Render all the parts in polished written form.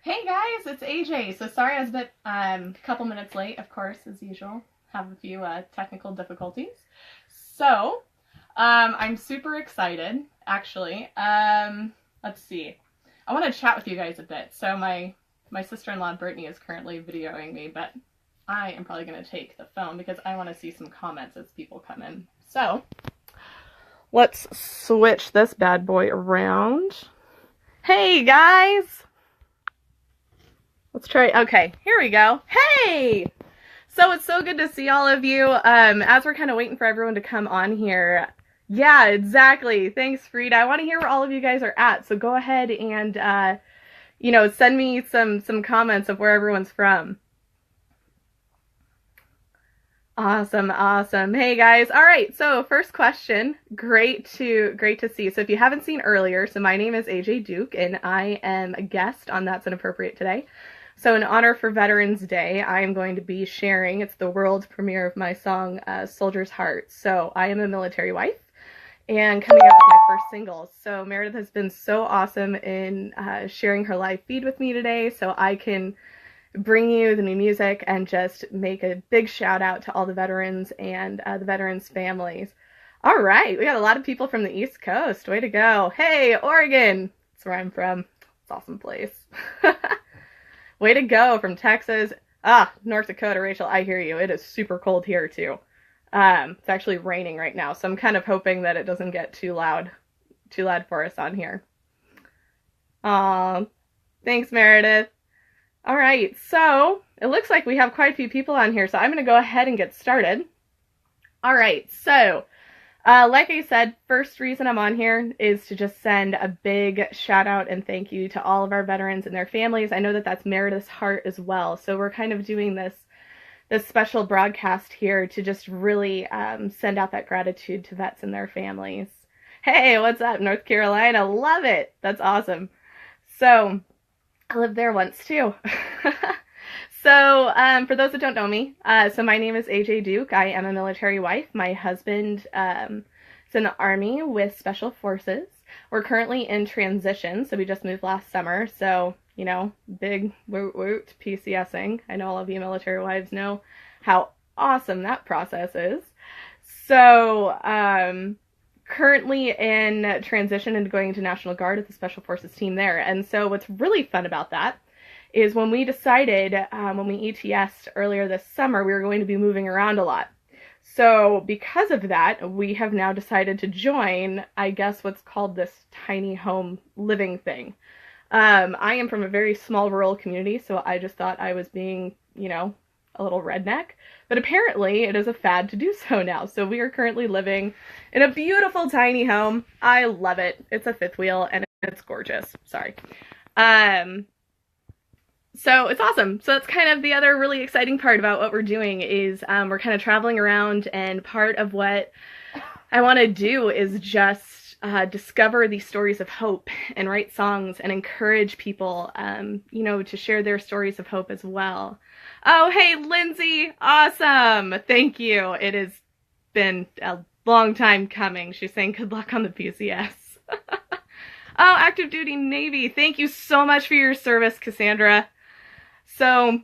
Hey guys, it's AJ. So sorry I was a bit couple minutes late, of course, as usual. Have a few technical difficulties. So I'm super excited, actually. Let's see. I want to chat with you guys a bit. So my sister-in-law Brittany is currently videoing me, but I am probably going to take the phone because I want to see some comments as people come in. So let's switch this bad boy around. Hey guys! Let's try. Okay, here we go. Hey! So it's so good to see all of you. As we're kind of waiting for everyone to come on here. Yeah, exactly. Thanks, Frida. I want to hear where all of you guys are at. So go ahead and, send me some comments of where everyone's from. Awesome, awesome. Hey guys. All right. So first question. Great to see. So if you haven't seen earlier, so my name is AJ Duke, and I am a guest on That's Inappropriate today. So in honor for Veterans Day, I am going to be sharing, it's the world premiere of my song, Soldier's Heart. So I am a military wife and coming out with my first single. So Meredith has been so awesome in sharing her live feed with me today so I can bring you the new music and just make a big shout out to all the veterans and the veterans' families. All right, we got a lot of people from the East Coast. Way to go. Hey, Oregon. That's where I'm from. It's an awesome place. Way to go from Texas. North Dakota, Rachel, I hear you. It is super cold here too. It's actually raining right now, so I'm kind of hoping that it doesn't get too loud for us on here. Thanks, Meredith. All right, so it looks like we have quite a few people on here, so I'm going to go ahead and get started. All right, so like I said, first reason I'm on here is to just send a big shout out and thank you to all of our veterans and their families. I know that that's Meredith's heart as well, so we're kind of doing this special broadcast here to just really send out that gratitude to vets and their families. Hey, what's up, North Carolina? Love it. That's awesome. So I lived there once too. So for those that don't know me, so my name is AJ Duke. I am a military wife. My husband is in the Army with Special Forces. We're currently in transition, so we just moved last summer. So, big woot PCSing. I know all of you military wives know how awesome that process is. So currently in transition and going into National Guard at the Special Forces team there. And so what's really fun about that is when we decided, when we ETS'd earlier this summer, we were going to be moving around a lot. So because of that, we have now decided to join, I guess, what's called this tiny home living thing. I am from a very small rural community, so I just thought I was being, a little redneck. But apparently it is a fad to do so now. So we are currently living in a beautiful tiny home. I love it. It's a fifth wheel and it's gorgeous. Sorry. So it's awesome. So that's kind of the other really exciting part about what we're doing is we're kind of traveling around, and part of what I want to do is just discover these stories of hope and write songs and encourage people, to share their stories of hope as well. Oh, hey, Lindsay. Awesome. Thank you. It has been a long time coming. She's saying good luck on the PCS. Oh, active duty Navy. Thank you so much for your service, Cassandra. So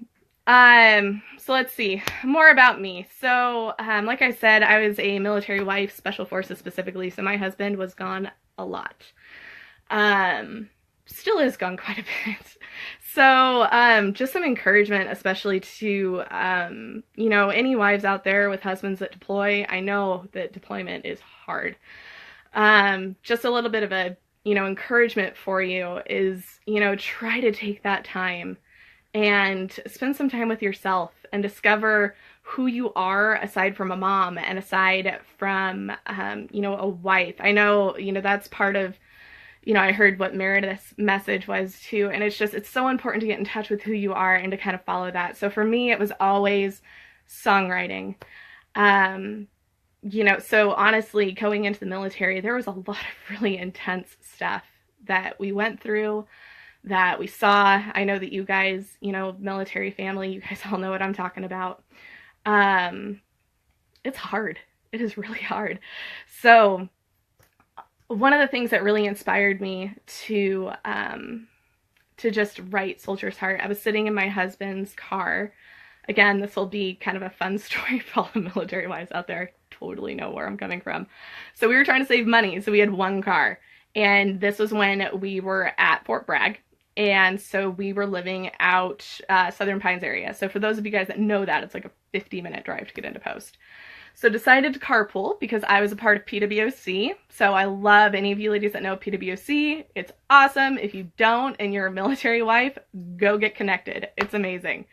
let's see, more about me. So, like I said, I was a military wife, Special Forces specifically, so my husband was gone a lot. Still is gone quite a bit. So, just some encouragement, especially to, any wives out there with husbands that deploy. I know that deployment is hard. Just a little bit of a, encouragement for you is, try to take that time and spend some time with yourself and discover who you are aside from a mom and aside from, a wife. I know, that's part of, I heard what Meredith's message was too. And it's so important to get in touch with who you are and to kind of follow that. So for me, it was always songwriting. So honestly, going into the military, there was a lot of really intense stuff that we went through, that we saw. I know that you guys, military family, you guys all know what I'm talking about. It's hard. It is really hard. So one of the things that really inspired me to just write Soldier's Heart, I was sitting in my husband's car. Again, this will be kind of a fun story for all the military wives out there. I totally know where I'm coming from. So we were trying to save money, so we had one car. And this was when we were at Fort Bragg. And so we were living out Southern Pines area. So for those of you guys that know that, it's like a 50-minute drive to get into Post. So decided to carpool because I was a part of PWC. So I love any of you ladies that know PWC. It's awesome. If you don't and you're a military wife, go get connected. It's amazing.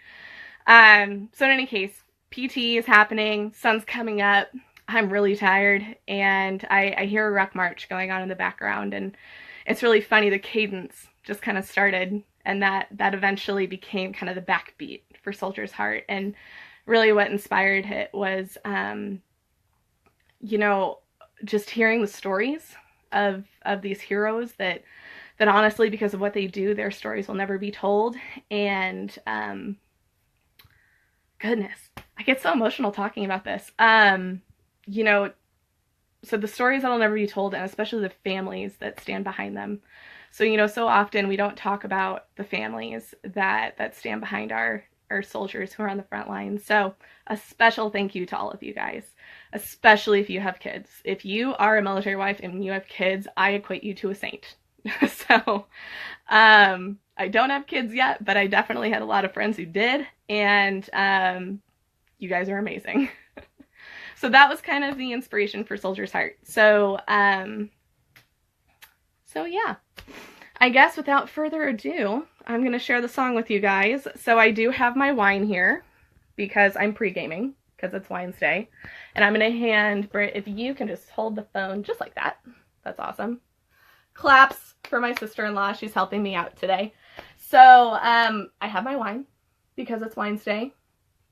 So in any case, PT is happening. Sun's coming up. I'm really tired. And I hear a ruck march going on in the background. And it's really funny. The cadence just kind of started. And that eventually became kind of the backbeat for Soldier's Heart. And really what inspired it was, just hearing the stories of these heroes that honestly, because of what they do, their stories will never be told. And, goodness, I get so emotional talking about this. So the stories that will never be told, and especially the families that stand behind them. So, so often we don't talk about the families that stand behind our soldiers who are on the front lines. So a special thank you to all of you guys, especially if you have kids. If you are a military wife and you have kids, I equate you to a saint. So I don't have kids yet, but I definitely had a lot of friends who did, and you guys are amazing. So that was kind of the inspiration for Soldier's Heart. So yeah, I guess without further ado, I'm going to share the song with you guys. So I do have my wine here because I'm pre-gaming because it's Wine's Day. And I'm going to hand Britt, if you can just hold the phone just like that. That's awesome. Claps for my sister-in-law. She's helping me out today. So I have my wine because it's Wine's Day.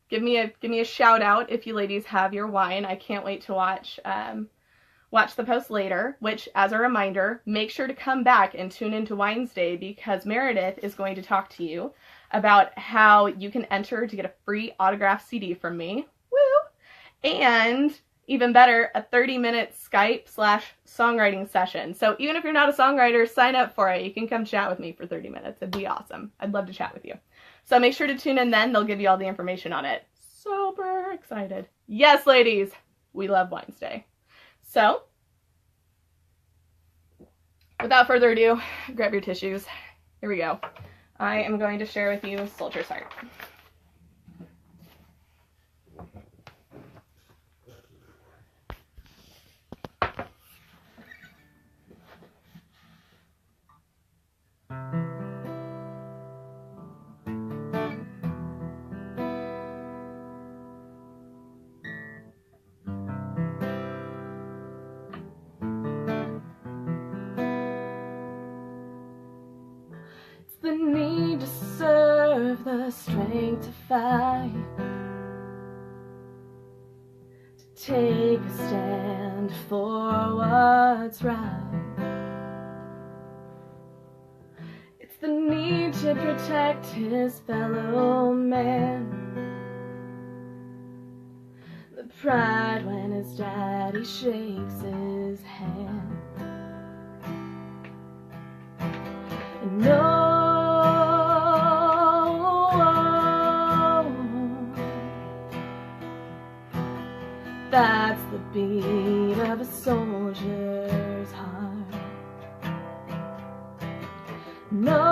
Give me a shout out if you ladies have your wine. I can't wait to watch the post later, which, as a reminder, make sure to come back and tune into Wine's Day because Meredith is going to talk to you about how you can enter to get a free autographed CD from me. Woo! And even better, a 30-minute Skype/songwriting session. So even if you're not a songwriter, sign up for it. You can come chat with me for 30 minutes. It'd be awesome. I'd love to chat with you. So make sure to tune in then. They'll give you all the information on it. Super excited. Yes, ladies, we love Wine's Day. So, without further ado, grab your tissues. Here we go. I am going to share with you Soldier's Heart. The need to serve, the strength to fight, to take a stand for what's right. It's the need to protect his fellow man, the pride when his daddy shakes his hand, and no. That's the beat of a soldier's heart. No,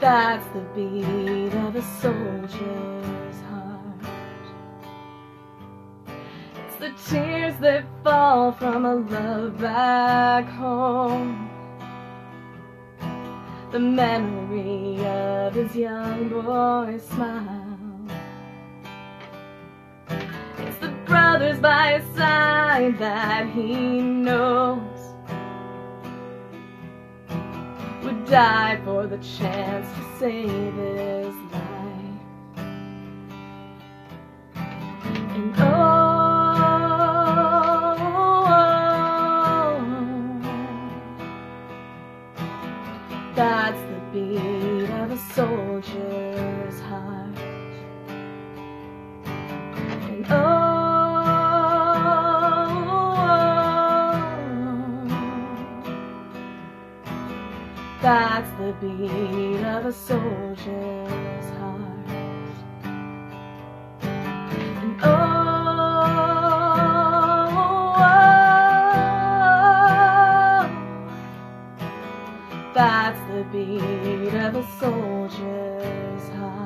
that's the beat of a soldier's heart. It's the tears that fall from a love back home, the memory of his young boy's smile. It's the brothers by his side that he knows would die for the chance to save his life. And that's the beat of a soldier's heart. the beat of a soldier's heart. And oh, that's the beat of a soldier's heart.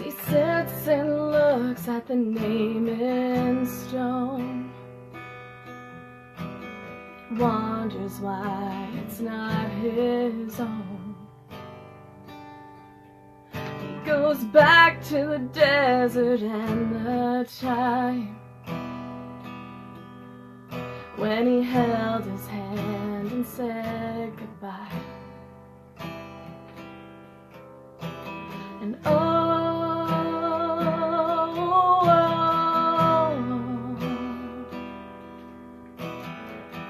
He sits and looks at the name in stone, wonders why it's not his own. He goes back to the desert and the time when he held his hand and said goodbye. And oh,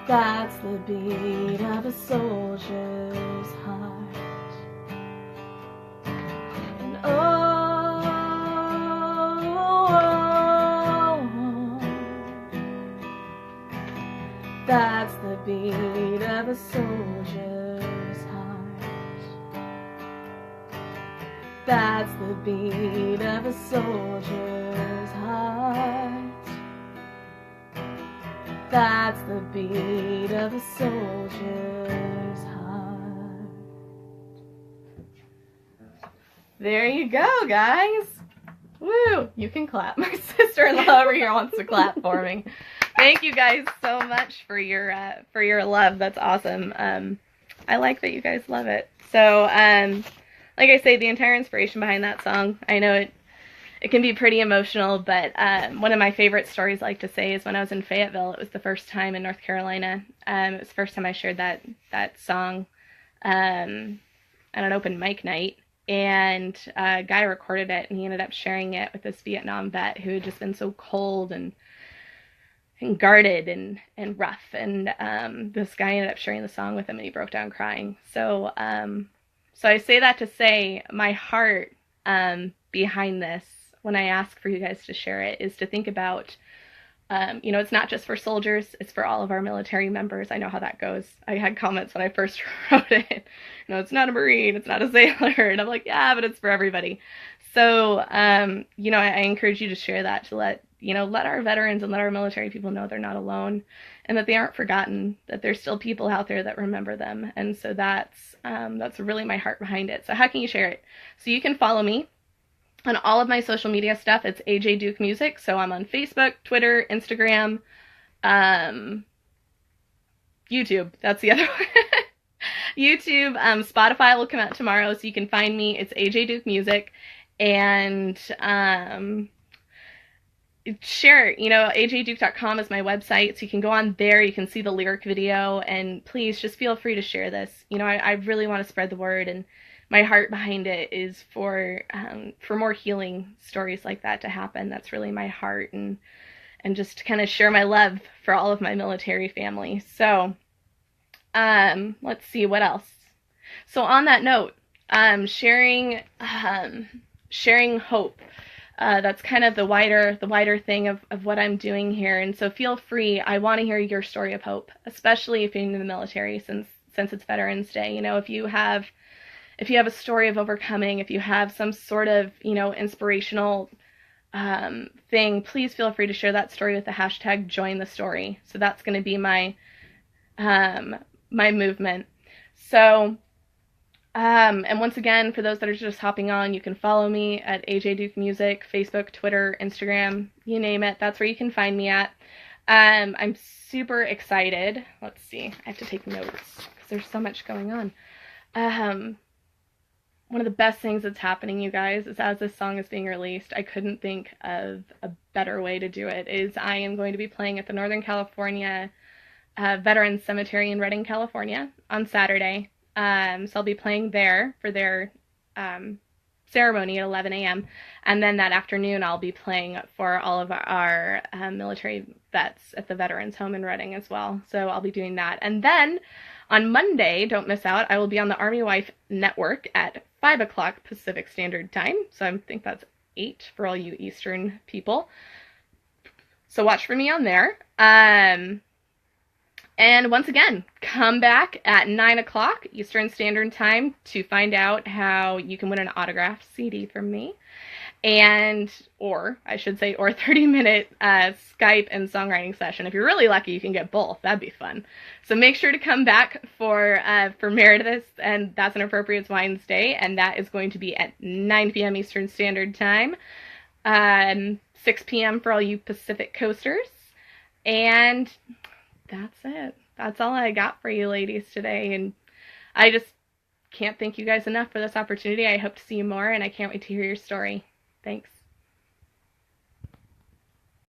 that's the beat of a soldier's heart. And oh, that's the beat of a soldier's heart. That's the beat of a soldier's heart. That's the beat of a soldier's heart. There you go, guys. Woo! You can clap. My sister-in-law over here wants to clap for me. Thank you guys so much for your love. That's awesome. I like that you guys love it. So, like I say, the entire inspiration behind that song, I know it can be pretty emotional, but one of my favorite stories I like to say is when I was in Fayetteville. It was the first time in North Carolina. It was the first time I shared that song at an open mic night, and a guy recorded it, and he ended up sharing it with this Vietnam vet who had just been so cold and guarded and rough, and this guy ended up sharing the song with him, and he broke down crying. So I say that to say my heart behind this, when I ask for you guys to share it, is to think about, it's not just for soldiers, it's for all of our military members. I know how that goes. I had comments when I first wrote it. It's not a Marine, it's not a sailor. And I'm like, yeah, but it's for everybody. So, I encourage you to share that, to let our veterans and let our military people know they're not alone and that they aren't forgotten, that there's still people out there that remember them. And so that's really my heart behind it. So how can you share it? So you can follow me on all of my social media stuff. It's AJ Duke Music. So I'm on Facebook, Twitter, Instagram, YouTube. That's the other one. YouTube, Spotify will come out tomorrow, so you can find me. It's AJ Duke Music. And share, ajduke.com is my website, so you can go on there, you can see the lyric video, and please just feel free to share this. I really want to spread the word, and my heart behind it is for more healing stories like that to happen. That's really my heart, and just to kind of share my love for all of my military family. So, let's see what else. So on that note, sharing hope. That's kind of the wider thing of what I'm doing here. And so feel free. I want to hear your story of hope, especially if you're in the military, since it's Veterans Day. If you have a story of overcoming, if you have some sort of, inspirational thing, please feel free to share that story with the hashtag #JoinTheStory. So that's going to be my movement. So, and once again, for those that are just hopping on, you can follow me at AJ Duke Music, Facebook, Twitter, Instagram, you name it. That's where you can find me at. I'm super excited. Let's see. I have to take notes because there's so much going on. One of the best things that's happening, you guys, is as this song is being released, I couldn't think of a better way to do it, is I am going to be playing at the Northern California Veterans Cemetery in Redding, California on Saturday. So I'll be playing there for their ceremony at 11 a.m. And then that afternoon, I'll be playing for all of our military vets at the Veterans Home in Reading as well. So I'll be doing that. And then on Monday, don't miss out, I will be on the Army Wife Network at 5 o'clock Pacific Standard Time. So I think that's 8 for all you Eastern people. So watch for me on there. And once again, come back at 9 o'clock Eastern Standard Time to find out how you can win an autographed CD from me. Or 30-minute Skype and songwriting session. If you're really lucky, you can get both. That'd be fun. So make sure to come back for Meredith, and That's Inappropriate Wednesday, and that is going to be at 9 p.m. Eastern Standard Time, 6 p.m. for all you Pacific Coasters, and that's it. That's all I got for you ladies today, and I just can't thank you guys enough for this opportunity. I hope to see you more, and I can't wait to hear your story. Thanks.